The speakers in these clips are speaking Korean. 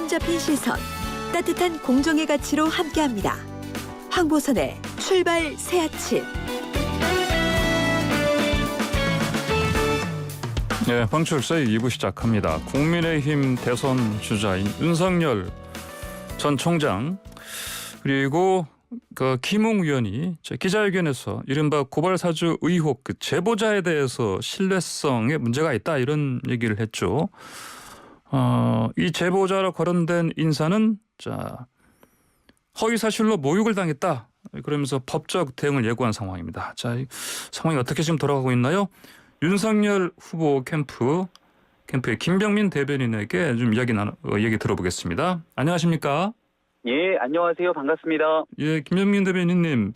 잡힌 시선, 따뜻한 공정의 가치로 함께합니다. 황보선의 출발 새 아침. 네, 방출사의 2부 시작합니다. 국민의힘 대선 주자인 윤석열 전 총장 그리고 김웅 의원이 기자회견에서 이른바 고발사주 의혹 제보자에 대해서 신뢰성에 문제가 있다 이런 얘기를 했죠. 이 제보자로 거론된 인사는 허위사실로 모욕을 당했다. 그러면서 법적 대응을 예고한 상황입니다. 자, 이 상황이 어떻게 지금 돌아가고 있나요? 윤석열 후보 캠프의 김병민 대변인에게 좀 얘기 들어보겠습니다. 안녕하십니까? 예, 안녕하세요. 반갑습니다. 예, 김병민 대변인님.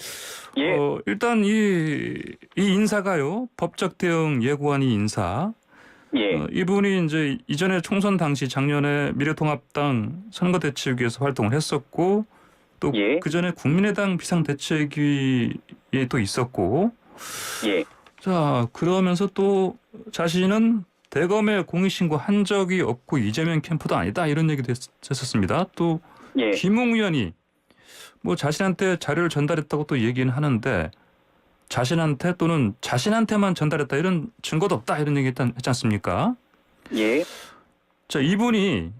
예. 일단 이 인사가요. 법적 대응 예고한 이 인사. 예. 이분이 이제 이전에 총선 당시 작년에 미래통합당 선거대책위에서 활동을 했었고 또 예. 그전에 국민의당 비상대책위에 또 있었고 예. 자, 그러면서 또 자신은 대검에 공익신고 한 적이 없고 이재명 캠프도 아니다 이런 얘기도 했었습니다. 또 예. 김웅 의원이 뭐 자신한테 자료를 전달했다고 또 얘기는 하는데 자신한테 또는 자신한테만 전달했다 이런 증거도 없다 이런 얘기 했지 않습니까? 예. 자, 이분이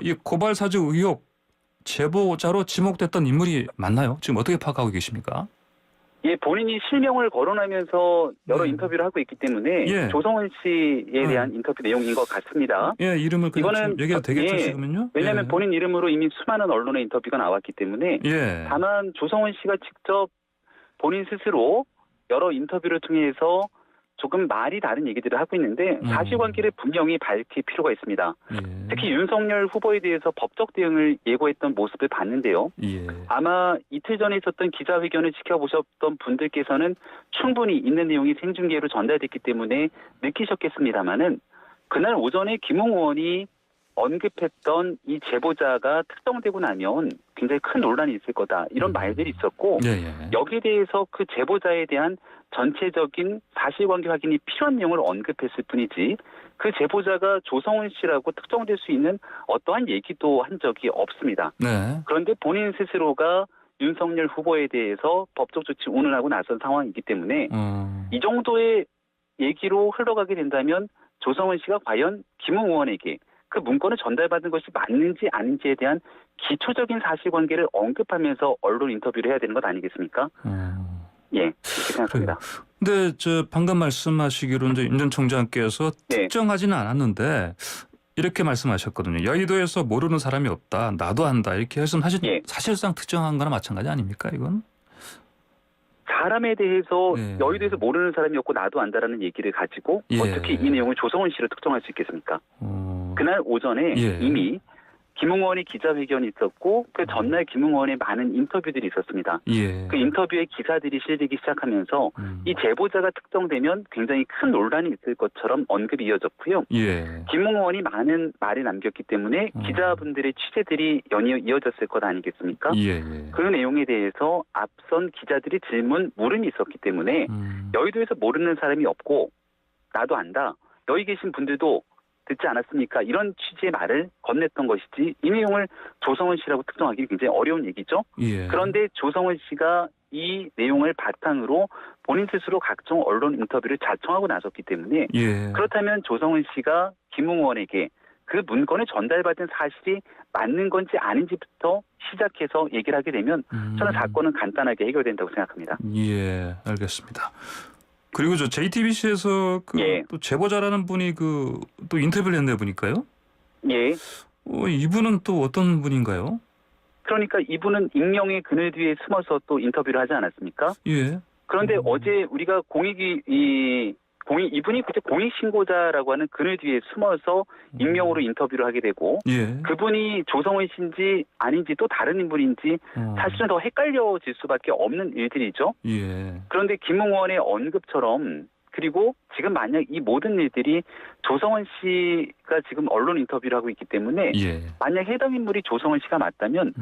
이 고발사주 의혹 제보자로 지목됐던 인물이 맞나요? 지금 어떻게 파악하고 계십니까? 예, 본인이 실명을 거론하면서 여러 네. 인터뷰를 하고 있기 때문에 예. 조성은 씨에 대한 인터뷰 내용인 것 같습니다. 예, 이름을 그냥 이거는 지금 얘기해도 되겠죠, 예, 지금은요? 왜냐하면 예. 본인 이름으로 이미 수많은 언론의 인터뷰가 나왔기 때문에 예. 다만 조성은 씨가 직접 본인 스스로 여러 인터뷰를 통해서 조금 말이 다른 얘기들을 하고 있는데 사실관계를 분명히 밝힐 필요가 있습니다. 예. 특히 윤석열 후보에 대해서 법적 대응을 예고했던 모습을 봤는데요. 예. 아마 이틀 전에 있었던 기자회견을 지켜보셨던 분들께서는 충분히 있는 내용이 생중계로 전달됐기 때문에 느끼셨겠습니다마는 그날 오전에 김웅 의원이 언급했던 이 제보자가 특정되고 나면 굉장히 큰 논란이 있을 거다. 이런 말들이 있었고 예, 예. 여기에 대해서 그 제보자에 대한 전체적인 사실관계 확인이 필요한 내용을 언급했을 뿐이지 그 제보자가 조성은 씨라고 특정될 수 있는 어떠한 얘기도 한 적이 없습니다. 네. 그런데 본인 스스로가 윤석열 후보에 대해서 법적 조치 운운하고 나선 상황이기 때문에 이 정도의 얘기로 흘러가게 된다면 조성은 씨가 과연 김웅 의원에게 그 문건을 전달받은 것이 맞는지 아닌지에 대한 기초적인 사실관계를 언급하면서 언론 인터뷰를 해야 되는 것 아니겠습니까? 예, 그렇게 생각합니다. 근데 방금 말씀하시기로 이제 윤 전 총장께서 네. 특정하지는 않았는데 이렇게 말씀하셨거든요. 여의도에서 모르는 사람이 없다. 나도 안다. 이렇게 해서 예. 사실상 특정한 거나 마찬가지 아닙니까? 이건? 사람에 대해서 예. 여의도에서 모르는 사람이 없고 나도 안다라는 얘기를 가지고 예. 어떻게 이 내용을 조성은 씨로 특정할 수 있겠습니까? 그날 오전에 예. 이미 김웅 의원이 기자회견이 있었고 그 전날 김웅 의원의 많은 인터뷰들이 있었습니다. 예. 그 인터뷰에 기사들이 실리기 시작하면서 이 제보자가 특정되면 굉장히 큰 논란이 있을 것처럼 언급이 이어졌고요. 예. 김웅 의원이 많은 말을 남겼기 때문에 기자분들의 취재들이 연이어 이어졌을 것 아니겠습니까? 예. 예. 그 내용에 대해서 앞선 기자들이 질문, 물음이 있었기 때문에 여의도에서 모르는 사람이 없고 나도 안다. 여기 계신 분들도 듣지 않았습니까? 이런 취지의 말을 건넸던 것이지 이 내용을 조성은 씨라고 특정하기 굉장히 어려운 얘기죠. 예. 그런데 조성은 씨가 이 내용을 바탕으로 본인 스스로 각종 언론 인터뷰를 자청하고 나섰기 때문에 예. 그렇다면 조성은 씨가 김웅 의원에게 그 문건을 전달받은 사실이 맞는 건지 아닌지부터 시작해서 얘기를 하게 되면 저는 사건은 간단하게 해결된다고 생각합니다. 예, 알겠습니다. 그리고 JTBC에서 예. 또 제보자라는 분이 또 인터뷰를 했네 보니까요. 예. 이분은 또 어떤 분인가요? 그러니까 이분은 익명의 그늘 뒤에 숨어서 또 인터뷰를 하지 않았습니까? 예. 그런데 어제 우리가 이분이 그때 공익신고자라고 하는 그늘 뒤에 숨어서 익명으로 인터뷰를 하게 되고 예. 그분이 조성은 씨인지 아닌지 또 다른 인물인지 사실은 더 헷갈려질 수밖에 없는 일들이죠. 예. 그런데 김웅 의원의 언급처럼 그리고 지금 만약 이 모든 일들이 조성은 씨가 지금 언론 인터뷰를 하고 있기 때문에 예. 만약 해당 인물이 조성은 씨가 맞다면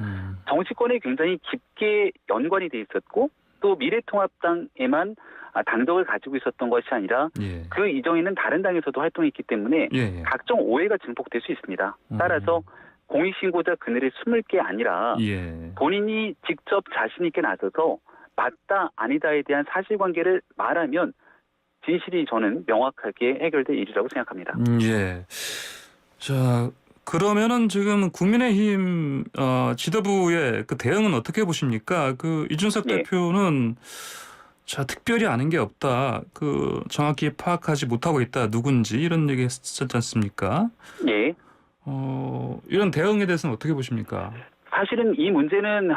정치권에 굉장히 깊게 연관이 돼 있었고 또 미래통합당에만 당적을 가지고 있었던 것이 아니라 예. 그 이전에는 다른 당에서도 활동했기 때문에 예. 각종 오해가 증폭될 수 있습니다. 따라서 공익신고자 그늘에 숨을 게 아니라 예. 본인이 직접 자신 있게 나서서 맞다 아니다에 대한 사실관계를 말하면 진실이 저는 명확하게 해결될 일이라고 생각합니다. 예. 자, 그러면은 지금 국민의힘 지도부의 그 대응은 어떻게 보십니까? 그 이준석 예. 대표는 자, 특별히 아는 게 없다. 그 정확히 파악하지 못하고 있다. 누군지 이런 얘기 했었지 않습니까? 예. 이런 대응에 대해서는 어떻게 보십니까? 사실은 이 문제는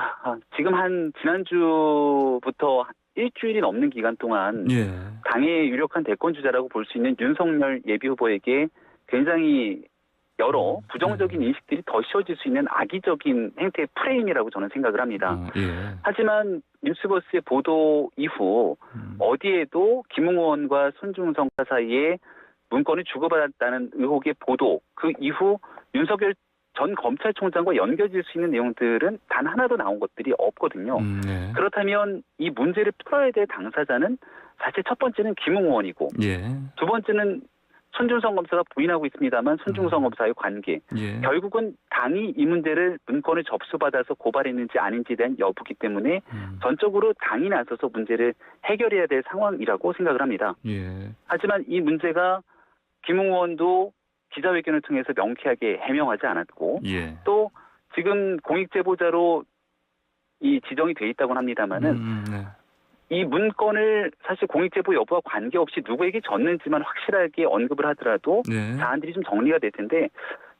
지금 한 지난주부터 일주일이 넘는 기간 동안 예. 당의 유력한 대권 주자라고 볼 수 있는 윤석열 예비후보에게 굉장히 여러 부정적인 인식들이 더 씌워질 수 있는 악의적인 행태의 프레임이라고 저는 생각을 합니다. 예. 하지만 뉴스버스의 보도 이후 어디에도 김웅 의원과 손중성 사이에 문건을 주고받았다는 의혹의 보도, 그 이후 윤석열 전 검찰총장과 연결될 수 있는 내용들은 단 하나도 나온 것들이 없거든요. 네. 그렇다면 이 문제를 풀어야 될 당사자는 사실 첫 번째는 김웅 의원이고 예. 두 번째는 손준성 검사가 부인하고 있습니다만 손준성 검사의 관계. 예. 결국은 당이 이 문제를 문건을 접수받아서 고발했는지 아닌지에 대한 여부기 때문에 전적으로 당이 나서서 문제를 해결해야 될 상황이라고 생각을 합니다. 예. 하지만 이 문제가 김웅 의원도 기자회견을 통해서 명쾌하게 해명하지 않았고 예. 또 지금 공익제보자로 이 지정이 돼 있다고는 합니다만은 네. 이 문건을 사실 공익제보 여부와 관계없이 누구에게 줬는지만 확실하게 언급을 하더라도 네. 사안들이 좀 정리가 될 텐데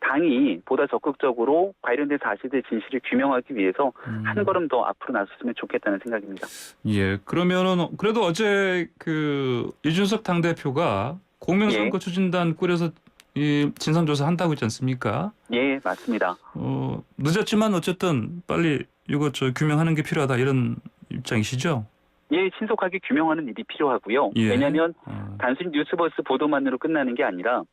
당이 보다 적극적으로 관련된 사실들 진실을 규명하기 위해서 한 걸음 더 앞으로 나섰으면 좋겠다는 생각입니다. 예. 그러면은 그래도 어제 그 이준석 당대표가 공명선거 추진단 꾸려서 이 진상조사 한다고 했지 않습니까? 예, 맞습니다. 늦었지만 어쨌든 빨리 이거 규명하는 게 필요하다 이런 입장이시죠? 예, 신속하게 규명하는 일이 필요하고요. 예. 왜냐하면 단순히 뉴스버스 보도만으로 끝나는 게 아니라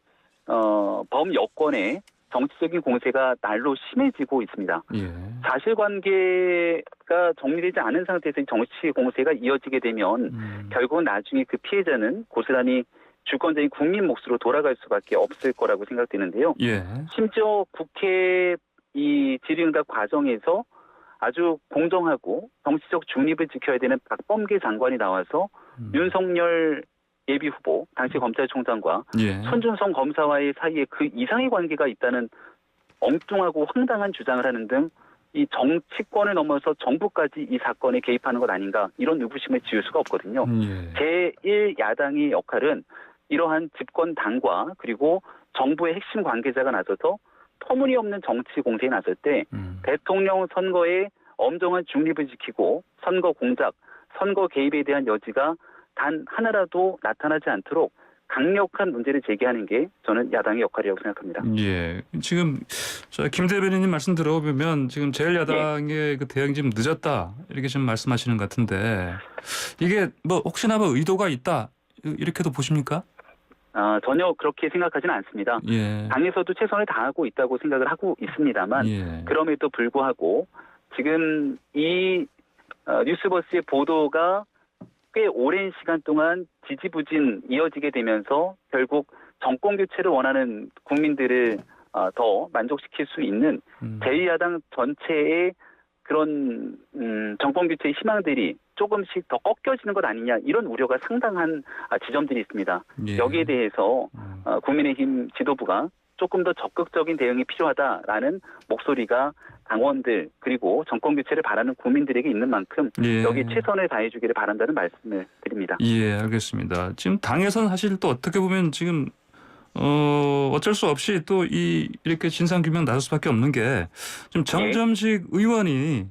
범여권의 정치적인 공세가 날로 심해지고 있습니다. 예. 사실관계가 정리되지 않은 상태에서 정치 공세가 이어지게 되면 결국은 나중에 그 피해자는 고스란히 주권자인 국민 몫으로 돌아갈 수밖에 없을 거라고 생각되는데요. 예. 심지어 국회 이 질의응답 과정에서 아주 공정하고 정치적 중립을 지켜야 되는 박범계 장관이 나와서 윤석열 예비후보, 당시 검찰총장과 예. 손준성 검사와의 사이에 그 이상의 관계가 있다는 엉뚱하고 황당한 주장을 하는 등 이 정치권을 넘어서 정부까지 이 사건에 개입하는 것 아닌가 이런 의구심을 지울 수가 없거든요. 예. 제1야당의 역할은 이러한 집권당과 그리고 정부의 핵심 관계자가 나서서 터무니없는 정치 공세에 나설 때 대통령 선거에 엄정한 중립을 지키고 선거 공작, 선거 개입에 대한 여지가 단 하나라도 나타나지 않도록 강력한 문제를 제기하는 게 저는 야당의 역할이라고 생각합니다. 예. 지금 김 대변인님 말씀 들어보면 지금 제1야당의 그 대응이 좀 늦었다 이렇게 지금 말씀하시는 것 같은데 이게 뭐 혹시나 뭐 의도가 있다 이렇게도 보십니까? 전혀 그렇게 생각하지는 않습니다. 예. 당에서도 최선을 다하고 있다고 생각을 하고 있습니다만 예. 그럼에도 불구하고 지금 이 뉴스버스의 보도가 꽤 오랜 시간 동안 지지부진 이어지게 되면서 결국 정권 교체를 원하는 국민들을 더 만족시킬 수 있는 제1야당 전체의 그런 정권 교체의 희망들이 조금씩 더 꺾여지는 것 아니냐 이런 우려가 상당한 지점들이 있습니다. 예. 여기에 대해서 국민의힘 지도부가 조금 더 적극적인 대응이 필요하다라는 목소리가 당원들 그리고 정권 교체를 바라는 국민들에게 있는 만큼 예. 여기에 최선을 다해주기를 바란다는 말씀을 드립니다. 예, 알겠습니다. 지금 당에서는 사실 또 어떻게 보면 지금 어쩔 수 없이 또 이렇게 진상규명 나설 수밖에 없는 게 지금 정점식 의원이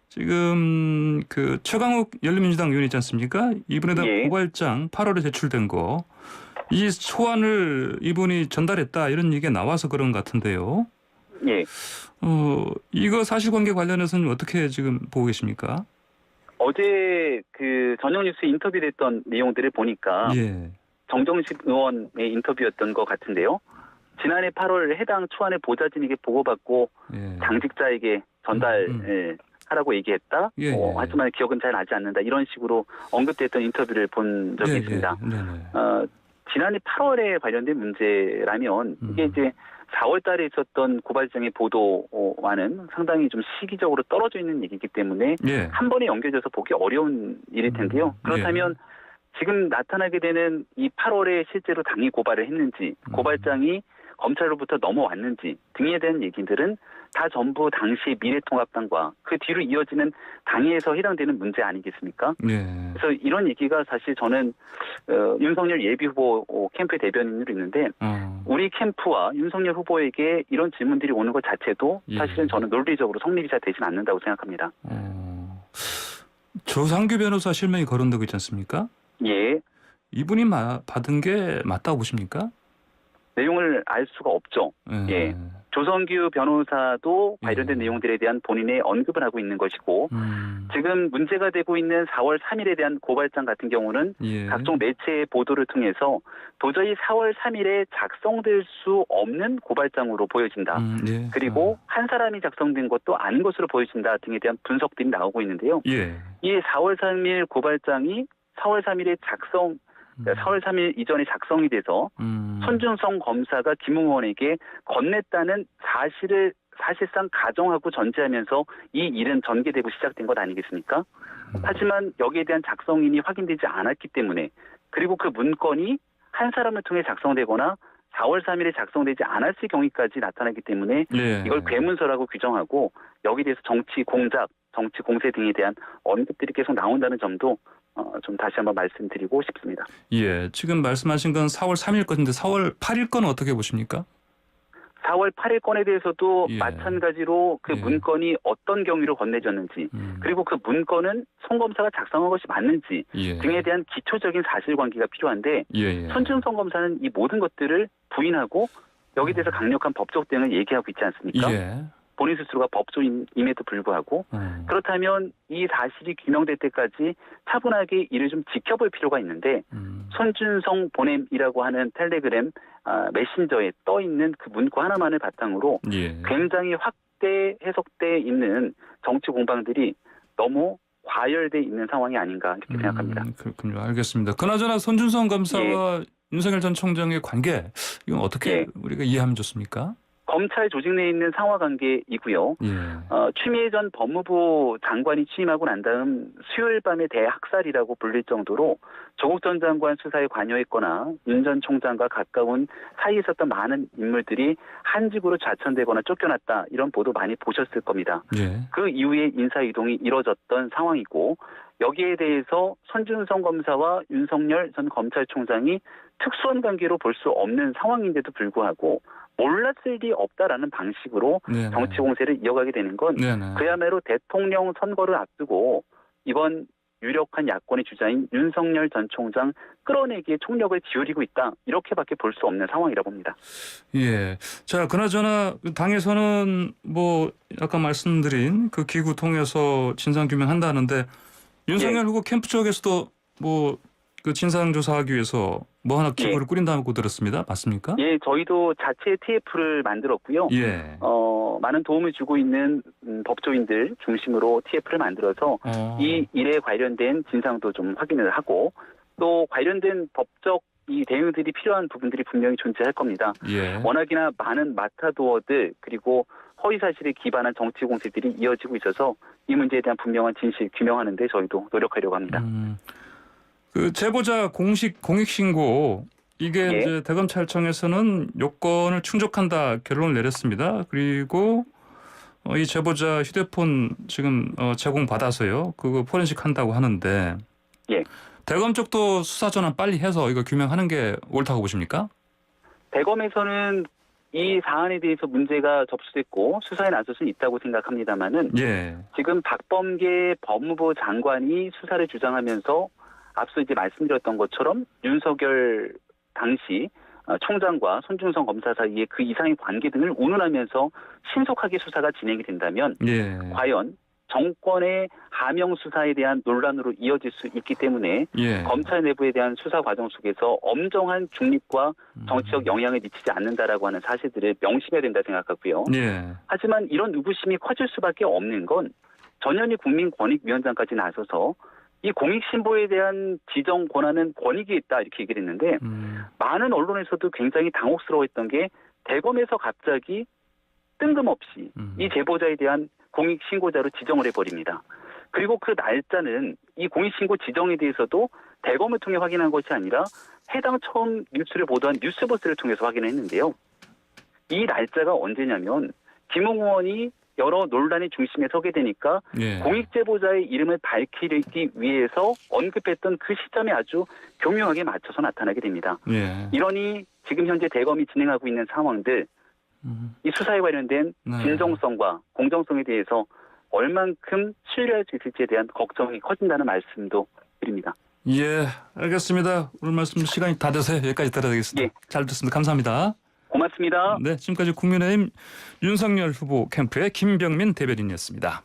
지금 그 최강욱 열린민주당 의원 있지 않습니까? 이분에 대한 고발장 8월에 제출된 거 이 소환을 이분이 전달했다 이런 얘기가 나와서 그런 것 같은데요. 예. 이거 사실관계 관련해서는 어떻게 지금 보고 계십니까? 어제 그 저녁 뉴스 인터뷰됐던 내용들을 보니까 예. 정정식 의원의 인터뷰였던 것 같은데요. 지난해 8월 해당 초안을 보좌진에게 보고받고 예. 당직자에게 전달하라고 얘기했다. 예. 하지만 기억은 잘 나지 않는다. 이런 식으로 언급됐던 인터뷰를 본 적이 있습니다. 지난해 8월에 관련된 문제라면 이게 이제 4월 달에 있었던 고발장의 보도와는 상당히 좀 시기적으로 떨어져 있는 얘기이기 때문에 예. 한 번에 연결돼서 보기 어려운 일일 텐데요. 그렇다면 지금 나타나게 되는 이 8월에 실제로 당이 고발을 했는지 고발장이 검찰로부터 넘어왔는지 등에 대한 얘기들은 다 전부 당시 미래통합당과 그 뒤로 이어지는 당에서 해당되는 문제 아니겠습니까? 예. 그래서 이런 얘기가 사실 저는 윤석열 예비후보 캠프 대변인으로 있는데 우리 캠프와 윤석열 후보에게 이런 질문들이 오는 것 자체도 사실은 저는 논리적으로 성립이 잘 되지는 않는다고 생각합니다. 조상규 변호사 실명이 거론되고 있지 않습니까? 예. 이분이 받은 게 맞다고 보십니까? 내용을 알 수가 없죠. 예. 조성규 변호사도 관련된 내용들에 대한 본인의 언급을 하고 있는 것이고 지금 문제가 되고 있는 4월 3일에 대한 고발장 같은 경우는 각종 매체의 보도를 통해서 도저히 4월 3일에 작성될 수 없는 고발장으로 보여진다. 그리고 한 사람이 작성된 것도 아닌 것으로 보여진다 등에 대한 분석들이 나오고 있는데요. 이 4월 3일 고발장이 4월 3일에 4월 3일 이전에 작성이 돼서 손준성 검사가 김 의원에게 건넸다는 사실을 사실상 가정하고 전제하면서 이 일은 전개되고 시작된 것 아니겠습니까? 하지만 여기에 대한 작성인이 확인되지 않았기 때문에 그리고 그 문건이 한 사람을 통해 작성되거나 4월 3일에 작성되지 않았을 경우까지 나타나기 때문에 이걸 괴문서라고 규정하고 여기에 대해서 정치 공작, 정치 공세 등에 대한 언급들이 계속 나온다는 점도 좀 다시 한번 말씀드리고 싶습니다. 예, 지금 말씀하신 건 4월 3일 건인데 4월 8일 건은 어떻게 보십니까? 4월 8일 건에 대해서도 마찬가지로 그 문건이 어떤 경위로 건네졌는지 그리고 그 문건은 송 검사가 작성한 것이 맞는지 등에 대한 기초적인 사실관계가 필요한데 손준성 검사는 이 모든 것들을 부인하고 여기에 대해서 강력한 법적 대응을 얘기하고 있지 않습니까? 본인 스스로가 법조인임에도 불구하고 그렇다면 이 사실이 규명될 때까지 차분하게 이를 좀 지켜볼 필요가 있는데 손준성 보냄이라고 하는 텔레그램 메신저에 떠있는 그 문구 하나만을 바탕으로 굉장히 확대 해석돼 있는 정치 공방들이 너무 과열돼 있는 상황이 아닌가 이렇게 생각합니다. 그렇군요. 알겠습니다. 그나저나 손준성 검사와 윤석열 전 총장의 관계 이건 어떻게 우리가 이해하면 좋습니까? 검찰 조직 내에 있는 상하관계이고요. 추미애 전 법무부 장관이 취임하고 난 다음 수요일 밤에 대학살이라고 불릴 정도로 조국 전 장관 수사에 관여했거나 윤 전 총장과 가까운 사이에 있었던 많은 인물들이 한직으로 좌천되거나 쫓겨났다. 이런 보도 많이 보셨을 겁니다. 그 이후에 인사이동이 이뤄졌던 상황이고 여기에 대해서 손준성 검사와 윤석열 전 검찰총장이 특수한 관계로 볼 수 없는 상황인데도 불구하고 몰랐을 리 없다라는 방식으로 정치 공세를 이어가게 되는 건 그야말로 대통령 선거를 앞두고 이번 유력한 야권의 주자인 윤석열 전 총장 끌어내기에 총력을 기울이고 있다. 이렇게밖에 볼 수 없는 상황이라고 봅니다. 예. 자, 그나저나 당에서는 뭐 아까 말씀드린 그 기구 통해서 진상 규명한다는데 윤석열 후보 캠프 쪽에서도 뭐 그 진상 조사하기 위해서 뭐 하나 기구를 꾸린다고 들었습니다. 맞습니까? 예, 저희도 자체 TF를 만들었고요. 많은 도움을 주고 있는 법조인들 중심으로 TF를 만들어서 이 일에 관련된 진상도 좀 확인을 하고 또 관련된 법적 이 대응들이 필요한 부분들이 분명히 존재할 겁니다. 워낙이나 많은 마타도어들 그리고 허위 사실에 기반한 정치 공세들이 이어지고 있어서 이 문제에 대한 분명한 진실 규명하는 데 저희도 노력하려고 합니다. 그 제보자 공식 공익 신고 이게 이제 대검찰청에서는 요건을 충족한다 결론을 내렸습니다. 그리고 이 제보자 휴대폰 지금 제공받아서요. 그거 포렌식 한다고 하는데 대검 쪽도 수사 전환 빨리 해서 이거 규명하는 게 옳다고 보십니까? 대검에서는 이 사안에 대해서 문제가 접수됐고 수사에 나설 수 있다고 생각합니다만은 지금 박범계 법무부 장관이 수사를 주장하면서 앞서 이제 말씀드렸던 것처럼 윤석열 당시 총장과 손준성 검사 사이에 그 이상의 관계 등을 운운하면서 신속하게 수사가 진행이 된다면 과연 정권의 하명 수사에 대한 논란으로 이어질 수 있기 때문에 검찰 내부에 대한 수사 과정 속에서 엄정한 중립과 정치적 영향을 미치지 않는다라고 하는 사실들을 명심해야 된다 생각하고요. 하지만 이런 의구심이 커질 수밖에 없는 건 전현희 국민권익위원장까지 나서서 이 공익신고에 대한 지정 권한은 권익이 있다 이렇게 얘기를 했는데 많은 언론에서도 굉장히 당혹스러워했던 게 대검에서 갑자기 뜬금없이 이 제보자에 대한 공익신고자로 지정을 해버립니다. 그리고 그 날짜는 이 공익신고 지정에 대해서도 대검을 통해 확인한 것이 아니라 해당 처음 뉴스를 보도한 뉴스버스를 통해서 확인했는데요. 이 날짜가 언제냐면 김웅 의원이 여러 논란의 중심에 서게 되니까 예. 공익제보자의 이름을 밝히기 위해서 언급했던 그 시점에 아주 교묘하게 맞춰서 나타나게 됩니다. 예. 이러니 지금 현재 대검이 진행하고 있는 상황들, 이 수사에 관련된 네. 진정성과 공정성에 대해서 얼만큼 신뢰할 수 있을지에 대한 걱정이 커진다는 말씀도 드립니다. 예, 알겠습니다. 오늘 말씀 시간이 다 돼서 여기까지 들어야겠습니다. 예. 잘 듣습니다. 감사합니다. 고맙습니다. 네, 지금까지 국민의힘 윤석열 후보 캠프의 김병민 대변인이었습니다.